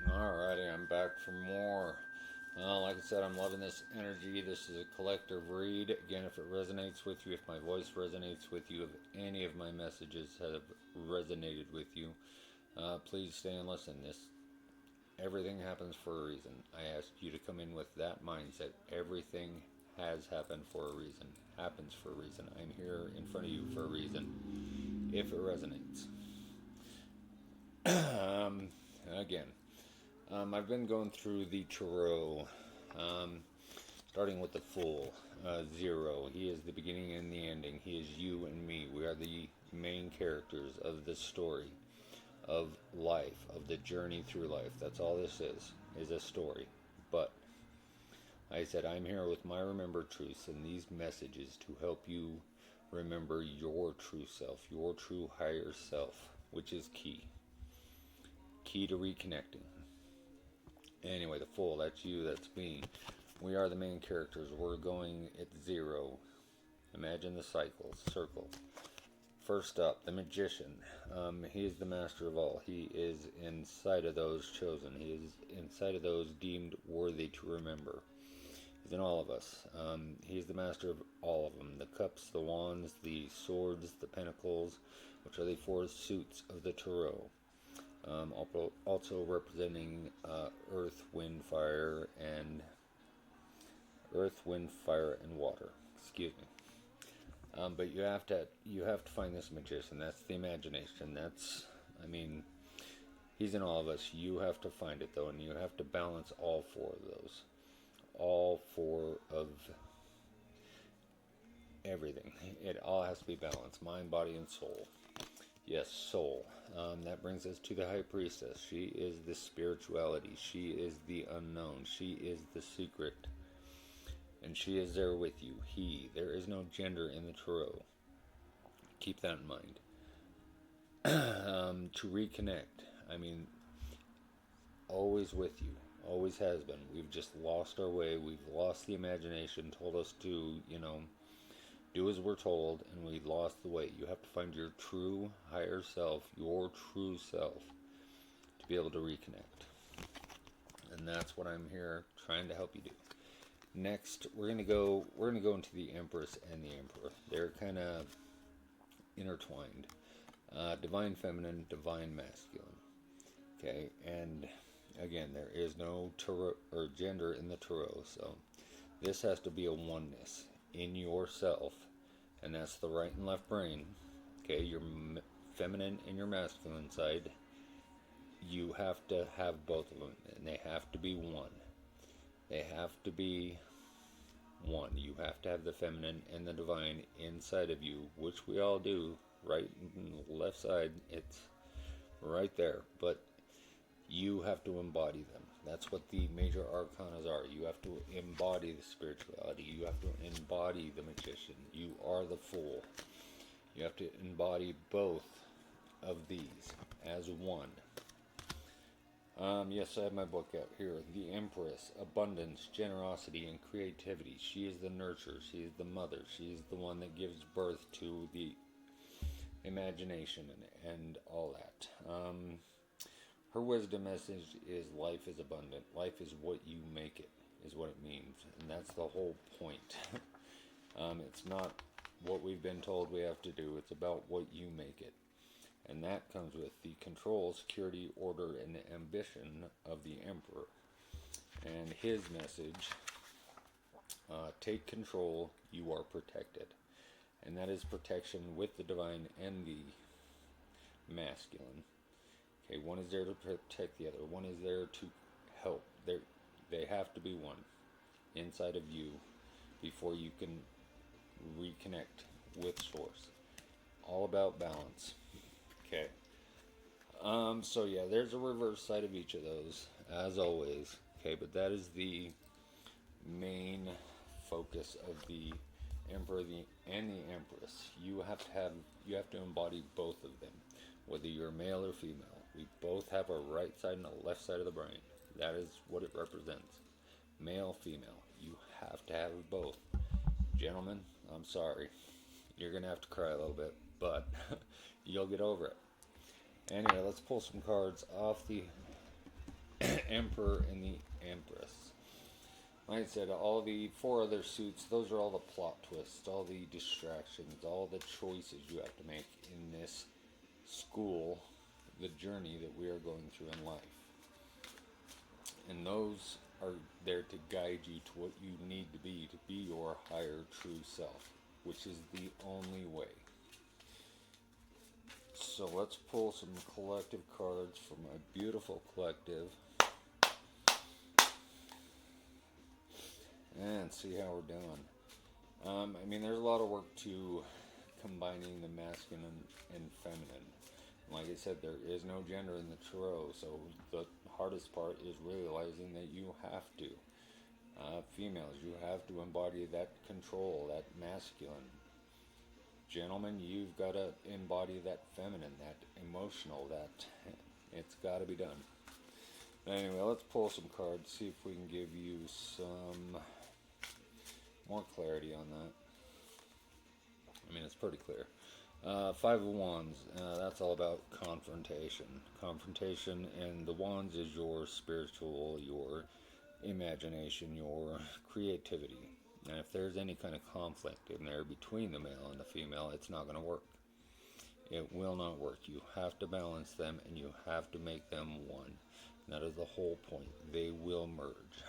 Alrighty, I'm back for more. Like I said, I'm loving this energy. This is a collective read. Again, if it resonates with you, if my voice resonates with you, if any of my messages have resonated with you, please stay and listen. Everything happens for a reason. I asked you to come in with that mindset. Everything has happened for a reason. Happens for a reason. I'm here in front of you for a reason. If it resonates. um, again, I've been going through the tarot, um, starting with the Fool, Zero. He is the beginning and the ending. He is you and me. We are the main characters of this story, of life, of the journey through life. That's all this is a story. But I said, I'm here with my remembered truths and these messages to help you remember your true self, your true higher self, which is key. Key to reconnecting. Anyway, the Fool, that's you, that's me. We are the main characters. We're going at zero. Imagine the circle. First up, the Magician. He is the master of all. He is inside of those chosen. He is inside of those deemed worthy to remember. He's in all of us. He is the master of all of them. The cups, the wands, the swords, the pentacles, which are the four suits of the tarot. Also representing earth, wind, fire, and water. Excuse me. But you have to find this magician. That's the imagination. I mean, he's in all of us. You have to find it though, and you have to balance all four of those. All four of everything. It all has to be balanced: mind, body, and soul. Yes, soul. That brings us to the High Priestess. She is the spirituality. She is the unknown. She is the secret. And she is there with you. He. There is no gender in the tarot. Keep that in mind. To reconnect. I mean, always with you. Always has been. We've just lost our way. We've lost the imagination. Told us to, do as we're told, and we lost the way. You have to find your true higher self, your true self, to be able to reconnect. And that's what I'm here trying to help you do. Next, we're gonna go into the Empress and the Emperor. They're kind of intertwined. Divine feminine, divine masculine. Okay, and again, there is no tarot or gender in the tarot, so this has to be a oneness in yourself, and that's the right and left brain. Okay, your feminine and your masculine side. You have to have both of them, and they have to be one. They have to be one. You have to have the feminine and the divine inside of you, which we all do. Right and left side, it's right there. But you have to embody them. That's what the major arcanas are. You have to embody the spirituality. You have to embody the magician. You are the Fool. You have to embody both of these as one. Yes, I have my book out here. The Empress, abundance, generosity, and creativity. She is the nurturer. She is the mother. She is the one that gives birth to the imagination and all that. Her wisdom message is life is abundant. Life is what you make it, is what it means. And that's the whole point. It's not what we've been told we have to do, it's about what you make it. And that comes with the control, security, order, and the ambition of the Emperor. And his message, take control, you are protected. And that is protection with the divine and the masculine. Okay, one is there to protect the other. One is there to help. They have to be one inside of you before you can reconnect with Source. All about balance. Okay. So yeah, there's a reverse side of each of those, as always. Okay, but that is the main focus of the Emperor and the Empress. You have to embody both of them, whether you're male or female. We both have a right side and a left side of the brain. That is what it represents. Male, female. You have to have both. Gentlemen, I'm sorry. You're gonna have to cry a little bit, but you'll get over it. Anyway, let's pull some cards off the Emperor and the Empress. Like I said, all the 4 other suits, those are all the plot twists, all the distractions, all the choices you have to make in this school, the journey that we are going through in life. And those are there to guide you to what you need to be your higher true self, which is the only way. So let's pull some collective cards from a beautiful collective and see how we're doing. I mean, there's a lot of work to combining the masculine and feminine. Like I said, there is no gender in the tarot, so the hardest part is realizing that you have to. Females, you have to embody that control, that masculine. Gentlemen, you've got to embody that feminine, that emotional, that it's got to be done. But anyway, let's pull some cards, see if we can give you some more clarity on that. I mean, it's pretty clear. 5 of Wands, that's all about confrontation. Confrontation, and the Wands is your spiritual, your imagination, your creativity. And if there's any kind of conflict in there between the male and the female, it's not going to work. It will not work. You have to balance them, and you have to make them one. And that is the whole point. They will merge.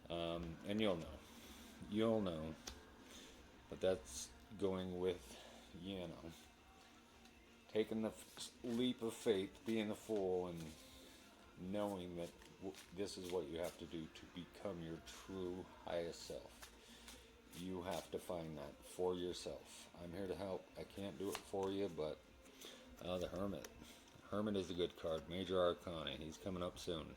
And you'll know. You'll know. But that's going with, taking the leap of faith, being a fool, and knowing that this is what you have to do to become your true highest self. You have to find that for yourself. I'm here to help. I can't do it for you, but the Hermit. Hermit is a good card. Major Arcan. He's coming up soon.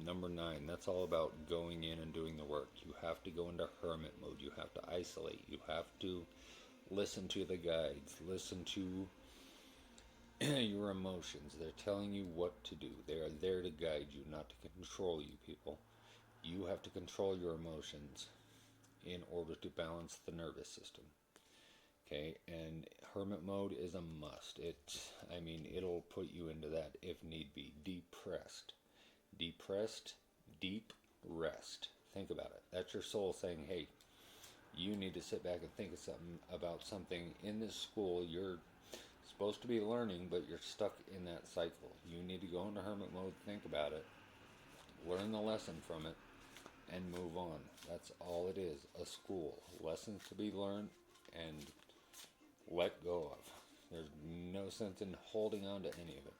Number 9. That's all about going in and doing the work. You have to go into hermit mode. You have to isolate. You have to listen to the guides. Listen to your emotions. They're telling you what to do. They are there to guide you, not to control you, people. You have to control your emotions in order to balance the nervous system. Okay, and hermit mode is a must. It'll put you into that if need be. Depressed. Depressed, deep rest. Think about it. That's your soul saying, hey, you need to sit back and think of something in this school you're supposed to be learning, but you're stuck in that cycle. You need to go into hermit mode, think about it, learn the lesson from it, and move on. That's all it is, a school. Lessons to be learned and let go of. There's no sense in holding on to any of it.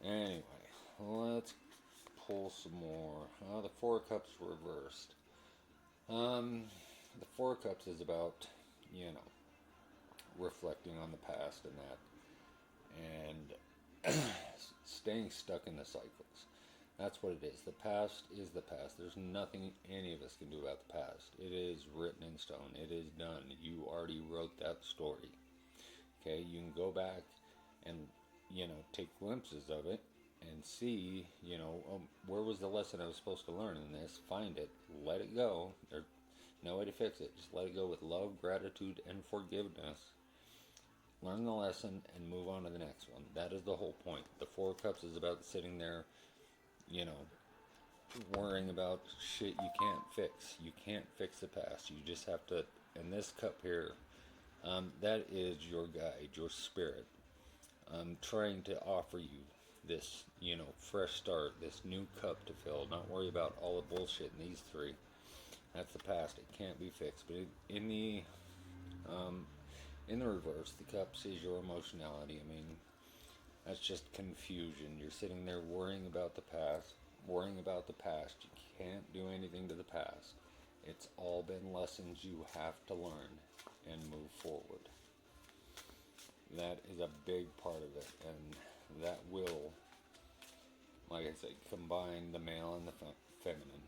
Anyway, let's pull some more. The 4 of Cups reversed. The 4 of Cups is about, reflecting on the past and that, and staying stuck in the cycles. That's what it is. The past is the past. There's nothing any of us can do about the past. It is written in stone. It is done. You already wrote that story. Okay, you can go back and, take glimpses of it and see, where was the lesson I was supposed to learn in this? Find it. Let it go. There's no way to fix it. Just let it go with love, gratitude, and forgiveness. Learn the lesson and move on to the next one. That is the whole point. The 4 of Cups is about sitting there, worrying about shit you can't fix. You can't fix the past. You just have to, and this cup here, that is your guide, your spirit. Trying to offer you this, fresh start, this new cup to fill. Not worry about all the bullshit in these 3. That's the past. It can't be fixed. But in the reverse, the cups is your emotionality. That's just confusion. You're sitting there worrying about the past. You can't do anything to the past. It's all been lessons you have to learn and move forward. That is a big part of it, and that will, like I said, combine the male and the feminine.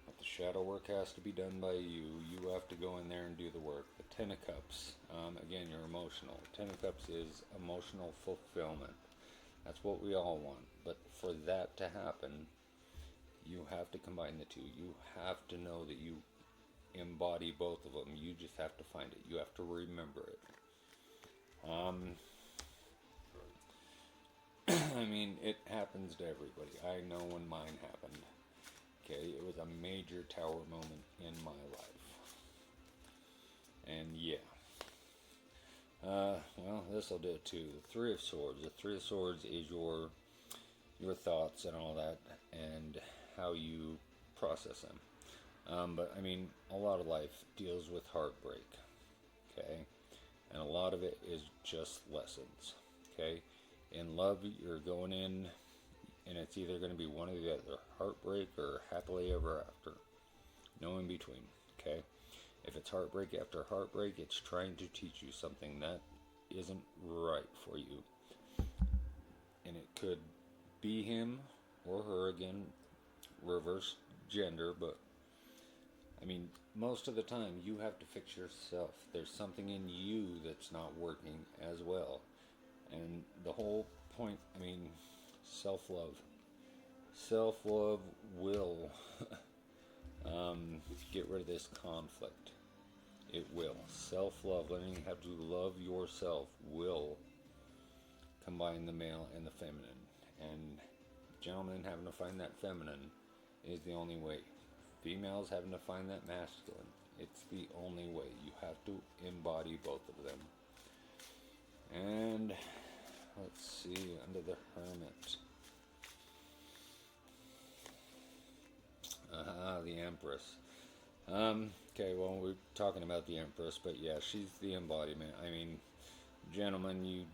But the shadow work has to be done by you. You have to go in there and do the work. The 10 of Cups, again, you're emotional. 10 of Cups is emotional fulfillment. That's what we all want. But for that to happen, you have to combine the 2. You have to know that you embody both of them. You just have to find it. You have to remember it. mean, it happens to everybody. I know when mine happened. Okay, it was a major tower moment in my life. And yeah. Well, this will do it too. The Three of Swords. The Three of Swords is your thoughts and all that, and how you process them. But I mean, a lot of life deals with heartbreak. Okay, and a lot of it is just lessons. Okay, in love, you're going in, and it's either going to be one or the other, heartbreak or happily ever after. No in between. Okay. If it's heartbreak after heartbreak, it's trying to teach you something that isn't right for you. And it could be him or her again, reverse gender, but I mean, most of the time you have to fix yourself. There's something in you that's not working as well. And the whole point, I mean, self-love. Self-love will get rid of this conflict. It will. Self-love, learning how to love yourself, will combine the male and the feminine. And gentlemen having to find that feminine is the only way. Females having to find that masculine. It's the only way. You have to embody both of them. And let's see, under the Hermit. The Empress. Okay, well, we're talking about the Empress, but yeah, she's the embodiment. I mean, gentlemen, you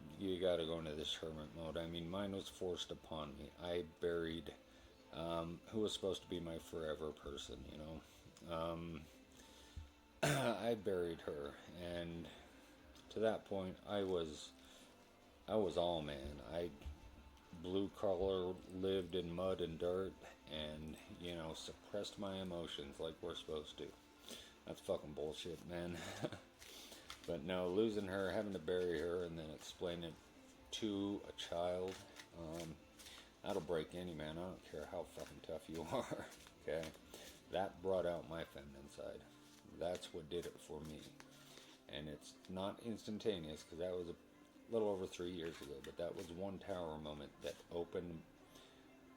gotta go into this hermit mode. I mean, mine was forced upon me. I buried who was supposed to be my forever person, you know. I buried her, and to that point, I was all man. I blue collar, lived in mud and dirt, and you know, suppressed my emotions like we're supposed to. That's fucking bullshit, man. But no, losing her, having to bury her, and then explain it to a child, that'll break any man. I don't care how fucking tough you are. Okay, that brought out my feminine side. That's what did it for me, and it's not instantaneous because that was a little over 3 years ago. But that was one tower moment that opened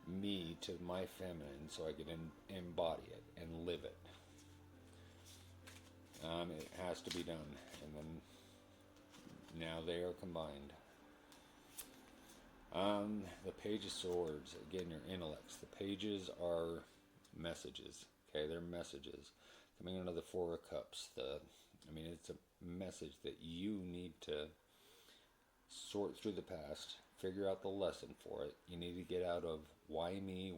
me to my feminine, so I could embody it and live it. It has to be done, and then now they are combined. The Page of Swords, again, your intellects. The pages are messages. Okay, they're messages coming out of the Four of Cups. It's a message that you need to sort through the past, figure out the lesson for it. You need to get out of why me,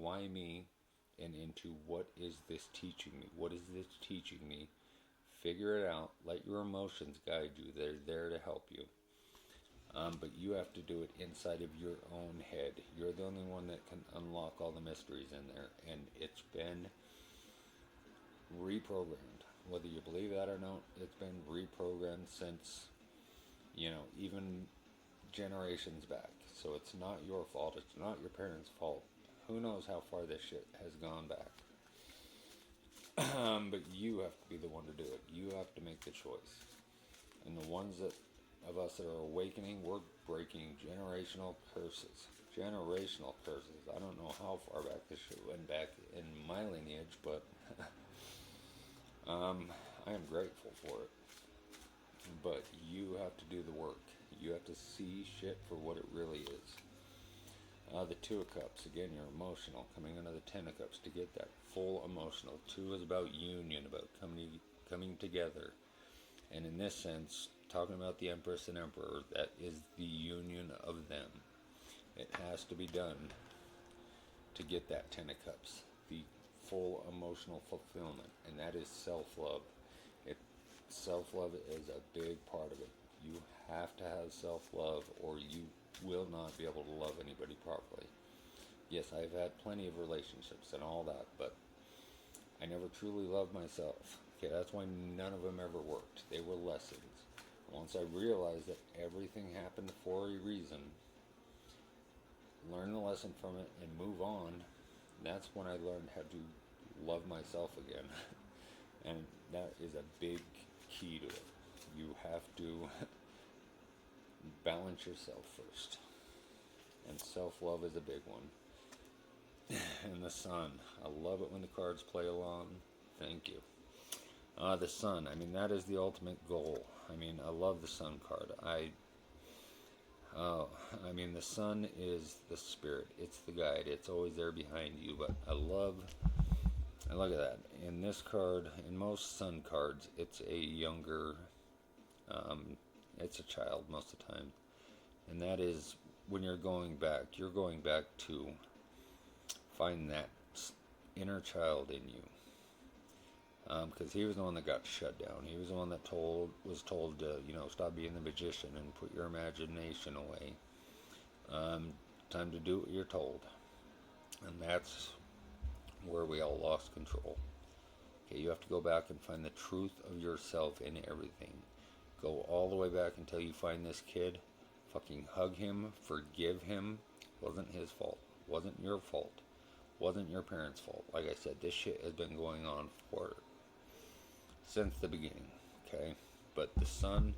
and into what is this teaching me? What is this teaching me? Figure it out. Let your emotions guide you. They're there to help you. But you have to do it inside of your own head. You're the only one that can unlock all the mysteries in there. And it's been reprogrammed. Whether you believe that or not, it's been reprogrammed since, even generations back. So it's not your fault. It's not your parents' fault. Who knows how far this shit has gone back. But you have to be the one to do it. You have to make the choice. And the ones of us that are awakening, we're breaking generational curses. Generational curses. I don't know how far back this shit went back in my lineage, but I am grateful for it. But you have to do the work. You have to see shit for what it really is. The Two of Cups, again, you're emotional. Coming into the Ten of Cups to get that full emotional. Two is about union, about coming together. And in this sense, talking about the Empress and Emperor, that is the union of them. It has to be done to get that Ten of Cups. The full emotional fulfillment. And that is self-love. Self-love is a big part of it. You have to have self-love or you will not be able to love anybody properly. Yes, I've had plenty of relationships and all that, but I never truly loved myself. Okay, that's why none of them ever worked. They were lessons. Once I realized that everything happened for a reason, learn the lesson from it and move on, that's when I learned how to love myself again. And that is a big key to it. You have to balance yourself first. And self-love is a big one. And the sun. I love it when the cards play along. Thank you. The sun. I mean, that is the ultimate goal. I mean, I love the sun card. I mean, the sun is the spirit. It's the guide. It's always there behind you. But I look at that. In this card, in most sun cards, it's a younger, it's a child most of the time. And that is when you're going back to find that inner child in you. Because he was the one that got shut down. He was the one that was told to, stop being the magician and put your imagination away. Time to do what you're told. And that's where we all lost control. Okay, you have to go back and find the truth of yourself in everything. Go all the way back until you find this kid. Fucking hug him, forgive him. Wasn't his fault. Wasn't your fault. Wasn't your parents' fault. Like I said, this shit has been going on since the beginning. Okay? But the sun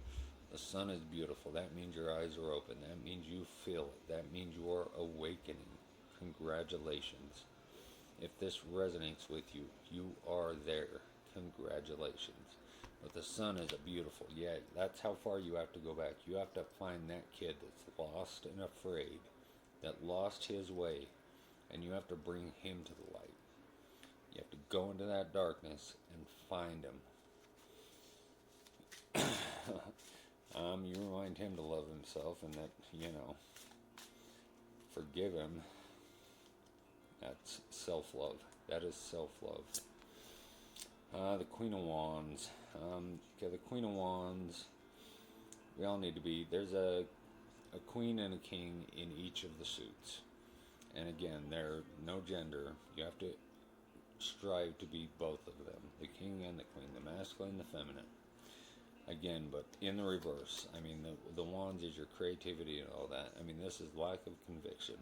is beautiful. That means your eyes are open. That means you feel it. That means you are awakening. Congratulations. If this resonates with you, you are there. Congratulations. But the sun is a beautiful, that's how far you have to go back. You have to find that kid that's lost and afraid, that lost his way, and you have to bring him to the light. You have to go into that darkness and find him. You remind him to love himself and that, forgive him. That's self-love. That is self-love. The Queen of Wands. The Queen of Wands, we all need to be, there's a queen and a king in each of the suits. And again, they're no gender. You have to strive to be both of them. The king and the queen, the masculine and the feminine. Again, but in the reverse. I mean, the wands is your creativity and all that. I mean, this is lack of conviction.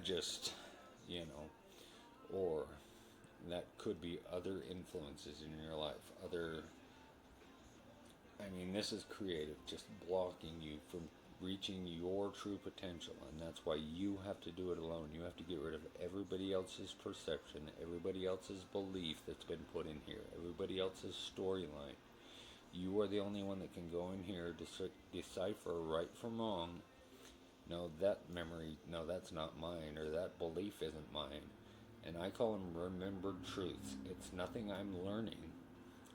Just, or that could be other influences in your life. This is creative, just blocking you from reaching your true potential. And that's why you have to do it alone. You have to get rid of everybody else's perception, everybody else's belief that's been put in here, everybody else's storyline. You are the only one that can go in here to decipher right from wrong. No, that memory, no, that's not mine, or that belief isn't mine. And I call them remembered truths. It's nothing I'm learning.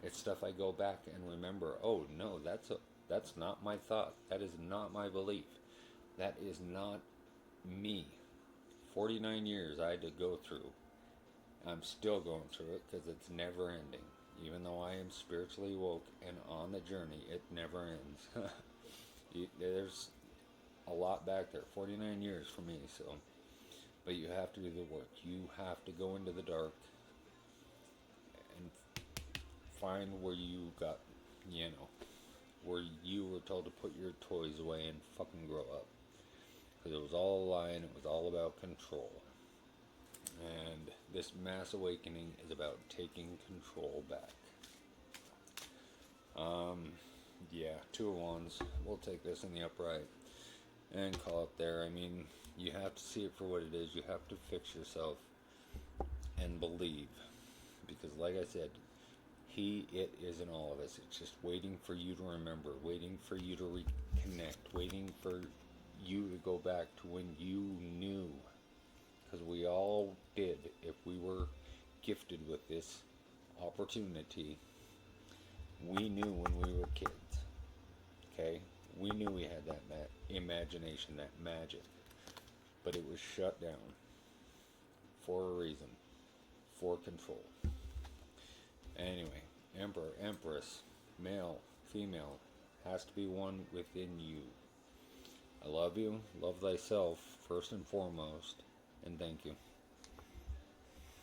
It's stuff I go back and remember. Oh, no, that's not my thought. That is not my belief. That is not me. 49 years I had to go through. I'm still going through it because it's never ending. Even though I am spiritually woke and on the journey, it never ends. There's a lot back there. 49 years for me, so. But you have to do the work. You have to go into the dark and find where you got, where you were told to put your toys away and fucking grow up. Because it was all a lie and it was all about control. And this mass awakening is about taking control back. Two of Wands. We'll take this in the upright and call it there. I mean, you have to see it for what it is. You have to fix yourself and believe. Because like I said, it is in all of us. It's just waiting for you to remember, waiting for you to reconnect, waiting for you to go back to when you knew. Because we all did. If we were gifted with this opportunity, we knew when we were kids. Okay? We knew we had that imagination, that magic. But it was shut down for a reason. For control. Anyway, Emperor, Empress, male, female, has to be one within you. I love you. Love thyself, first and foremost. And thank you.